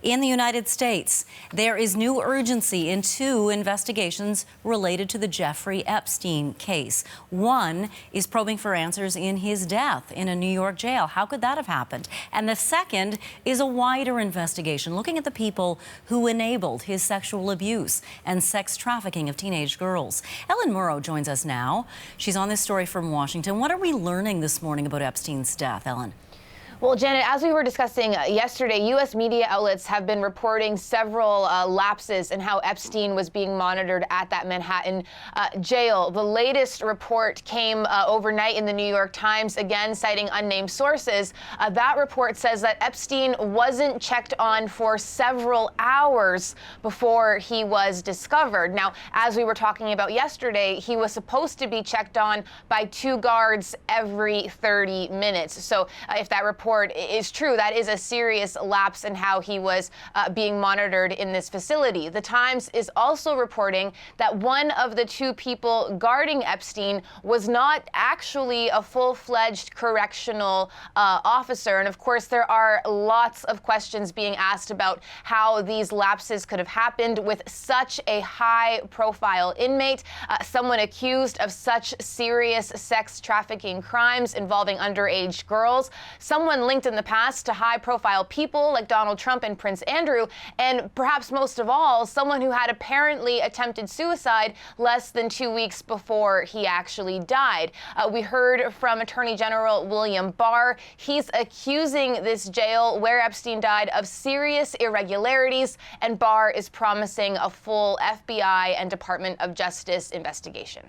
In the United States, there is new urgency in two investigations related to the Jeffrey Epstein case. One is probing for answers in his death in a New York jail. How could that have happened? And the second is a wider investigation looking at the people who enabled his sexual abuse and sex trafficking of teenage girls. Ellen Murrow joins us now. She's on this story from Washington. What are we learning this morning about Epstein's death, Ellen? Well, Janet, as we were discussing yesterday, U.S. media outlets have been reporting several lapses in how Epstein was being monitored at that Manhattan jail. The latest report came overnight in the New York Times, again citing unnamed sources. That report says that Epstein wasn't checked on for several hours before he was discovered. Now, as we were talking about yesterday, he was supposed to be checked on by 2 guards every 30 minutes. So if that report is true, that is a serious lapse in how he was being monitored in this facility. The Times is also reporting that one of the 2 people guarding Epstein was not actually a full-fledged correctional officer. And of course, there are lots of questions being asked about how these lapses could have happened with such a high-profile inmate, someone accused of such serious sex trafficking crimes involving underage girls, someone linked in the past to high-profile people like Donald Trump and Prince Andrew, and perhaps most of all, someone who had apparently attempted suicide less than 2 weeks before he actually died. We heard from Attorney General William Barr. He's accusing this jail where Epstein died of serious irregularities, and Barr is promising a full FBI and Department of Justice investigation.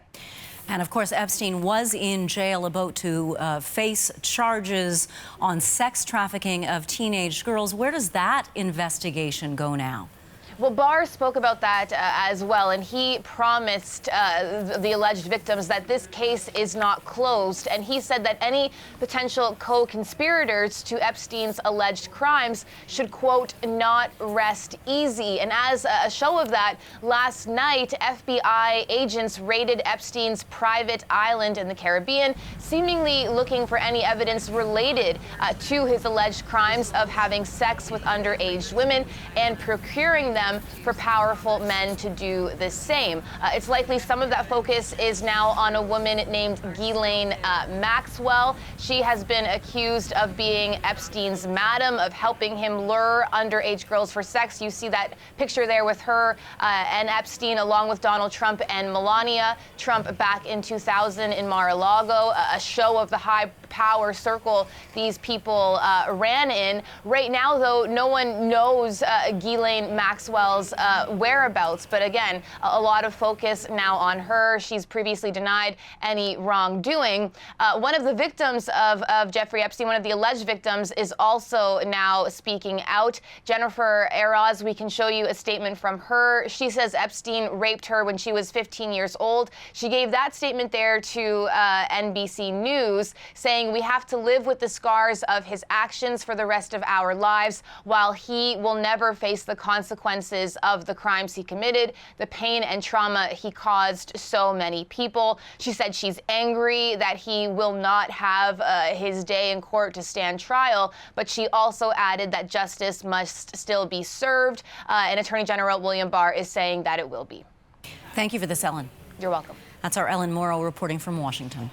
And of course, Epstein was in jail about to face charges on sex trafficking of teenage girls. Where does that investigation go now? Well, Barr spoke about that as well, and he promised the alleged victims that this case is not closed. And he said that any potential co-conspirators to Epstein's alleged crimes should, quote, not rest easy. And as a show of that, last night, FBI agents raided Epstein's private island in the Caribbean, seemingly looking for any evidence related to his alleged crimes of having sex with underage women and procuring them for powerful men to do the same. It's likely some of that focus is now on a woman named Ghislaine Maxwell. She has been accused of being Epstein's madam, of helping him lure underage girls for sex. You see that picture there with her and Epstein, along with Donald Trump and Melania Trump back in 2000 in Mar-a-Lago, a show of the high power circle these people ran in. Right now, though, no one knows Ghislaine Maxwell's whereabouts. But again, a lot of focus now on her. She's previously denied any wrongdoing. One of the victims of Jeffrey Epstein, one of the alleged victims, is also now speaking out. Jennifer Eroz, we can show you a statement from her. She says Epstein raped her when she was 15 years old. She gave that statement there to NBC News, saying, "We have to live with the scars of his actions for the rest of our lives, while he will never face the consequences of the crimes he committed, the pain and trauma he caused so many people." She said she's angry that he will not have his day in court to stand trial, but she also added that justice must still be served, and Attorney General William Barr is saying that it will be. Thank you for this, Ellen. You're welcome. That's our Ellen Murrow reporting from Washington.